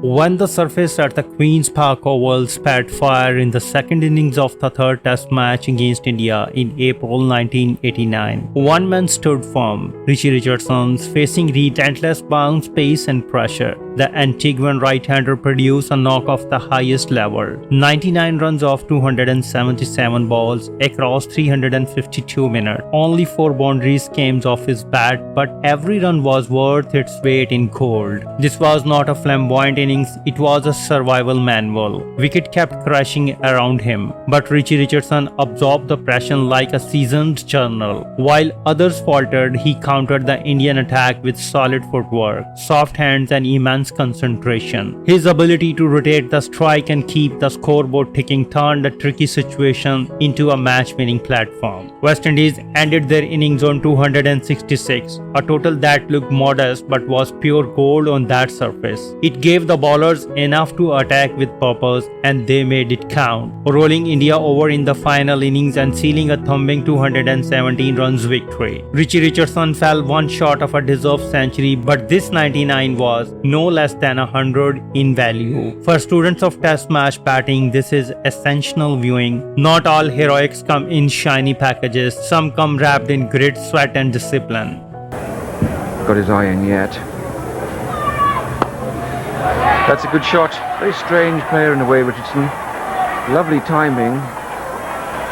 When the surface at the Queen's Park Oval spat fire in the second innings of the third Test match against India in April 1989, one man stood firm, Richie Richardson, facing relentless bounce, pace and pressure. The Antiguan right-hander produced a knock of the highest level, 99 runs off 277 balls across 352 minutes. Only 4 boundaries came off his bat, but every run was worth its weight in gold. This was not a flamboyant innings, it was a survival manual. Wicket kept crashing around him, but Richie Richardson absorbed the pressure like a seasoned journal. While others faltered, he countered the Indian attack with solid footwork, soft hands and immense concentration. His ability to rotate the strike and keep the scoreboard ticking turned a tricky situation into a match-winning platform. West Indies ended their innings on 266, a total that looked modest but was pure gold on that surface. It gave the bowlers enough to attack with purpose, and they made it count, rolling India over in the final innings and sealing a thumping 217 runs victory. Richie Richardson fell one short of a deserved century, but this 99 was no less than 100 in value. For students of Test match batting, this is essential viewing. Not all heroics come in shiny packages, some come wrapped in grit, sweat and discipline. Got his eye in yet. That's a good shot. Very strange player in a way, Richardson. Lovely timing,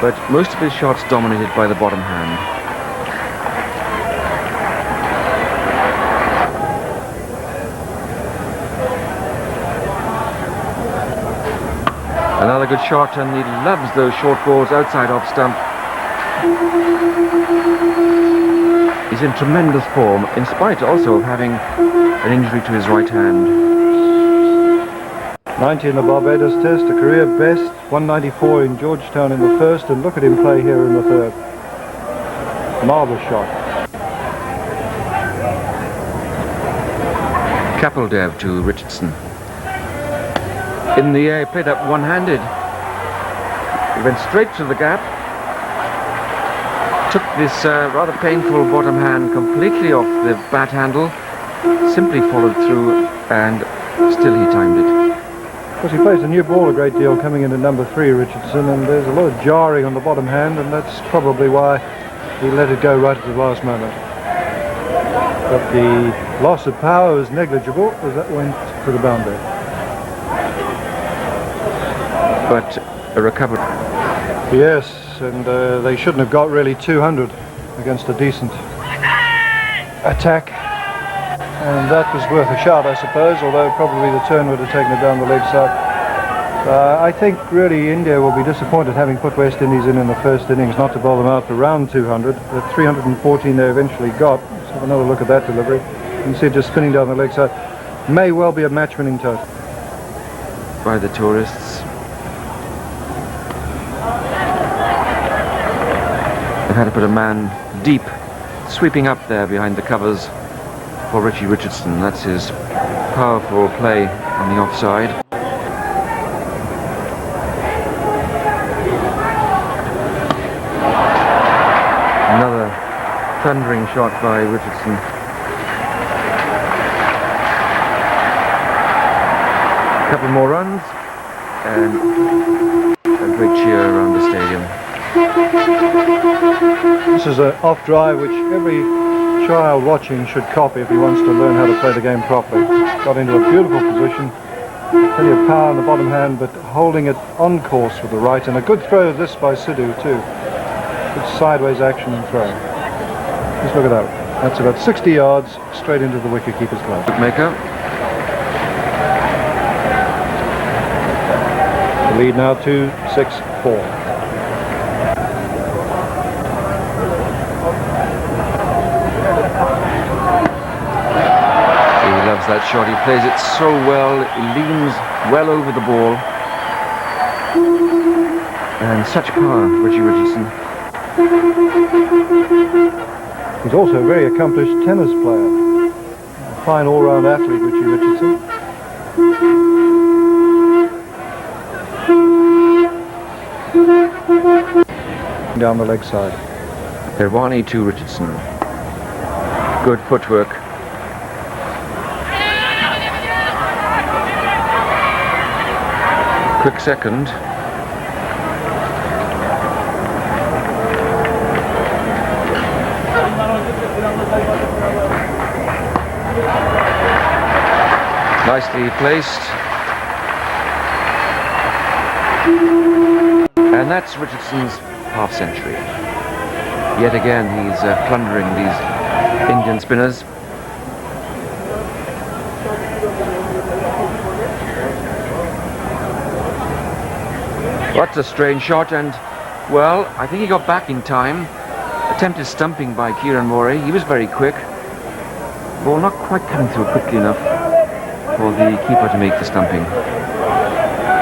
but most of his shots dominated by the bottom hand. Another good shot, and he loves those short balls outside off stump. He's in tremendous form, in spite also of having an injury to his right hand. 90 in the Barbados Test, a career best, 194 in Georgetown in the first, and look at him play here in the third. Marvellous shot. Kapildev to Richardson. In the air, played up one-handed. He went straight to the gap. Took this rather painful bottom hand completely off the bat handle. Simply followed through, and still he timed it. Of course, he plays a new ball a great deal coming into number 3, Richardson, and there's a lot of jarring on the bottom hand, and that's probably why he let it go right at the last moment. But the loss of power was negligible as that went to the boundary. But a recovered. Yes, and they shouldn't have got really 200 against a decent attack. And that was worth a shot, I suppose, although probably the turn would have taken it down the leg side. I think really India will be disappointed having put West Indies in the first innings, not to bowl them out for round 200. The 314 they eventually got. Let's have another look at that delivery. You can see it just spinning down the leg side. May well be a match-winning total. By the tourists. They've had to put a man deep, sweeping up there behind the covers for Richie Richardson. That's his powerful play on the offside. Another thundering shot by Richardson. A couple more runs and a great cheer around the stadium. This is an off drive which every child watching should copy if he wants to learn how to play the game properly. Got into a beautiful position, plenty of power in the bottom hand, but holding it on course with the right, and a good throw this by Sidhu too. Good sideways action and throw. Just look at that. That's about 60 yards straight into the wicket-keeper's glove. Maker. The lead now 2-6-4. That shot, he plays it so well, he leans well over the ball, and such power, Richie Richardson. He's also a very accomplished tennis player, a fine all-round athlete, Richie Richardson. Down the leg side. Irvani to Richardson. Good footwork. Quick second. Nicely placed. And that's Richardson's half century. Yet again he's plundering these Indian spinners. That's a strange shot, and well, I think he got back in time. Attempted stumping by Kieran Morey. He was very quick. Ball not quite coming through quickly enough for the keeper to make the stumping.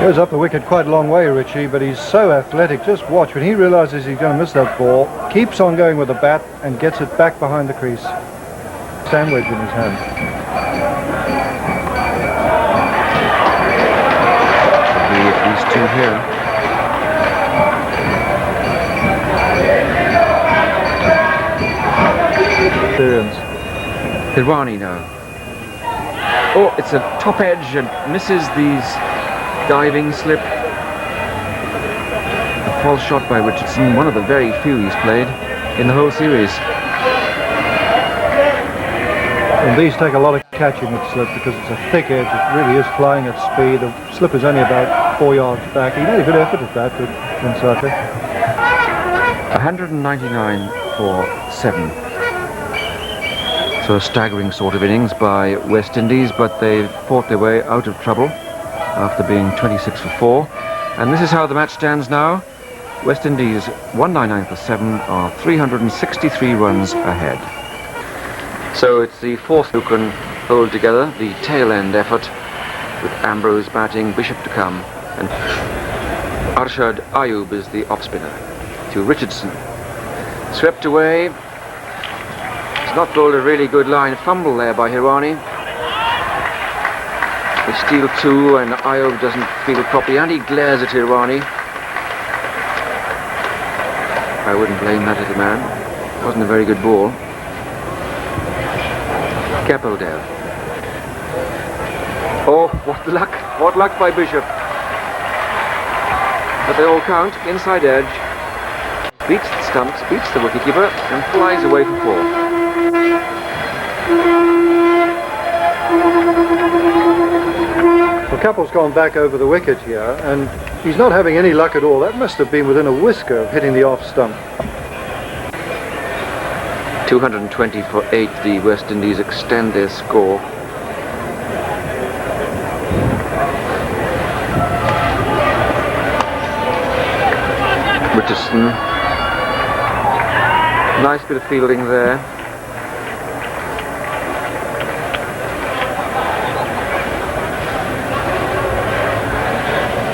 Goes up the wicket quite a long way, Richie, but he's so athletic. Just watch, when he realises he's going to miss that ball, keeps on going with the bat and gets it back behind the crease. Sandwich in his hand. Be at least two here. Experience. Hirwani now. Oh, it's a top edge and misses these diving slip. A false shot by Richardson, one of the very few he's played in the whole series. And these take a lot of catching with slip because it's a thick edge. It really is flying at speed. The slip is only about 4 yards back. He made a good effort at that with Vinsarta. 199 for 7. So a staggering sort of innings by West Indies, but they fought their way out of trouble after being 26 for 4. And this is how the match stands now. West Indies 199 for 7 are 363 runs ahead. So it's the fourth who can hold together the tail end effort, with Ambrose batting, Bishop to come, and Arshad Ayub is the off spinner to Richardson. Swept away. He's not bowled a really good line. Fumble there by Hirwani. They steal 2 and Ayub doesn't feel it properly, and he glares at Hirwani. I wouldn't blame that little man. It wasn't a very good ball. Kapil Dev. Oh, what luck! What luck by Bishop. But they all count. Inside edge. Beats the stumps, beats the wicketkeeper, and flies away for 4. Well, Kapil's gone back over the wicket here, and he's not having any luck at all. That must have been within a whisker of hitting the off stump. 220 for 8, the West Indies extend their score. Richardson. Nice bit of fielding there.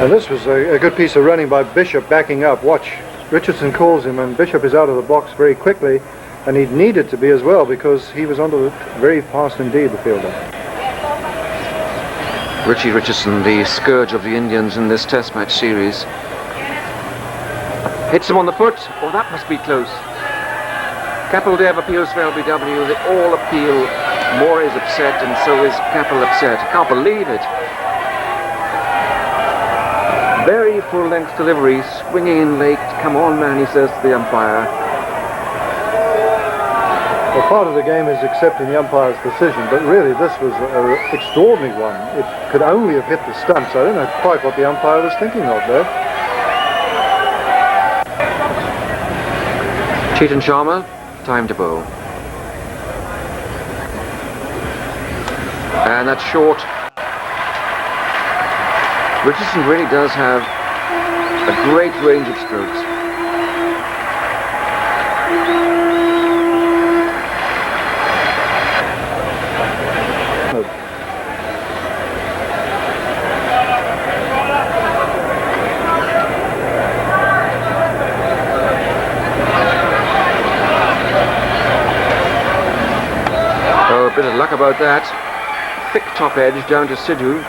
And this was a good piece of running by Bishop, backing up. Watch, Richardson calls him and Bishop is out of the box very quickly, and he needed to be as well because he was onto it very fast indeed, the fielder. Richie Richardson, the scourge of the Indians in this Test match series. Hits him on the foot. Oh, that must be close. Kapil Dev appeals for LBW. They all appeal. Moore is upset and so is Kapil upset. I can't believe it. Very full-length delivery, swinging in late. Come on, man, he says to the umpire. Well, part of the game is accepting the umpire's decision, but really this was an extraordinary one. It could only have hit the stumps. I don't know quite what the umpire was thinking of there. Chetan Sharma, time to bowl. And that's short. Richardson really does have a great range of strokes. Oh, a bit of luck about that. Thick top edge down to Sidhu.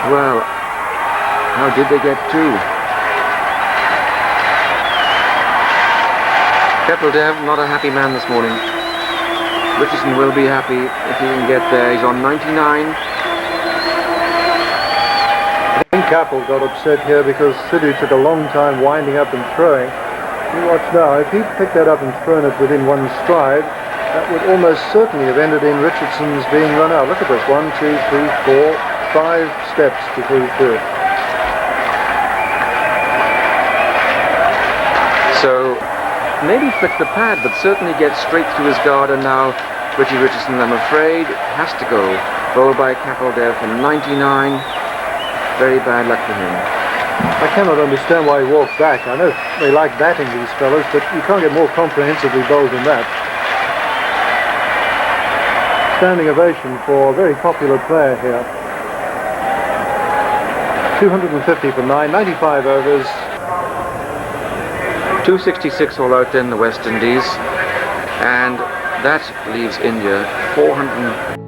Well, how did they get 2? Kapil Dev, not a happy man this morning. Richardson will be happy if he can get there. He's on 99. I think Capel got upset here because Sidhu took a long time winding up and throwing. You watch now, if he'd picked that up and thrown it within one stride, that would almost certainly have ended in Richardson's being run out. Look at this, 1, 2, 3, 4, 5 steps before he threw it. So maybe flick the pad, but certainly gets straight through his guard, and now Richie Richardson, I'm afraid, has to go. Bowled by Capel there for 99. Very bad luck for him. I cannot understand why he walked back. I know they like batting, these fellas, but you can't get more comprehensively bowled than that. Standing ovation for a very popular player here. 250 for 9, 95 overs. 266 all out in the West Indies, and that leaves India 400.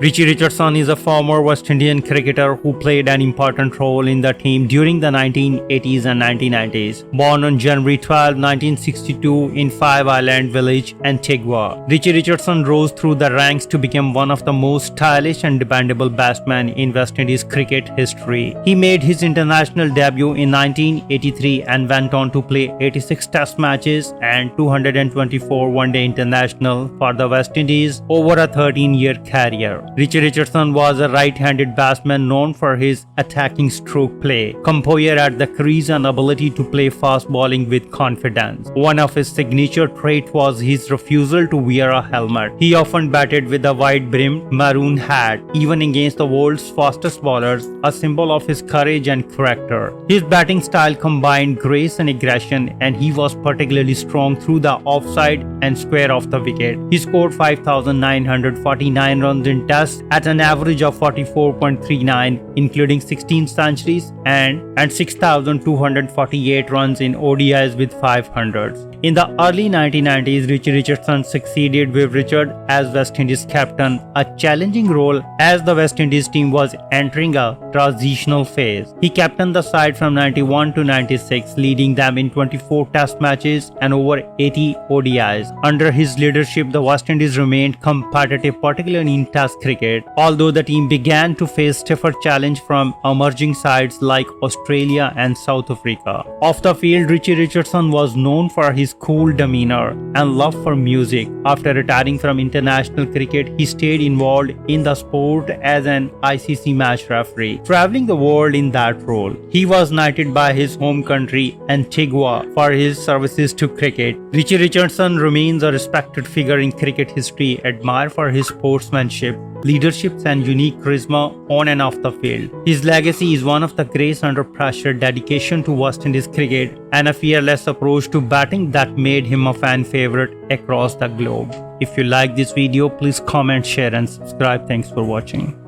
Richie Richardson is a former West Indian cricketer who played an important role in the team during the 1980s and 1990s. Born on January 12, 1962 in Five Island village, Antigua, Richie Richardson rose through the ranks to become one of the most stylish and dependable batsmen in West Indies cricket history. He made his international debut in 1983 and went on to play 86 test matches and 224 one-day international for the West Indies over a 13-year career. Richie Richardson was a right-handed batsman known for his attacking stroke play, composure at the crease and ability to play fast bowling with confidence. One of his signature traits was his refusal to wear a helmet. He often batted with a wide-brimmed maroon hat, even against the world's fastest bowlers, a symbol of his courage and character. His batting style combined grace and aggression, and he was particularly strong through the offside and square of the wicket. He scored 5,949 runs in Tests at an average of 44.39, including 16 centuries and 6,248 runs in ODIs with 500s. In the early 1990s, Richie Richardson succeeded with Richard as West Indies captain, a challenging role as the West Indies team was entering a transitional phase. He captained the side from 91 to 96, leading them in 24 test matches and over 80 ODIs. Under his leadership, the West Indies remained competitive, particularly in test cricket, although the team began to face stiffer challenge from emerging sides like Australia and South Africa. Off the field, Richie Richardson was known for his cool demeanor and love for music. After retiring from international cricket, he stayed involved in the sport as an ICC match referee, traveling the world in that role. He was knighted by his home country, Antigua, for his services to cricket. Richie Richardson remains a respected figure in cricket history, admired for his sportsmanship, leadership and unique charisma on and off the field. His legacy is one of the grace under pressure, dedication to West Indies cricket, and a fearless approach to batting that made him a fan favorite across the globe. If you like this video, please comment, share and subscribe. Thanks for watching.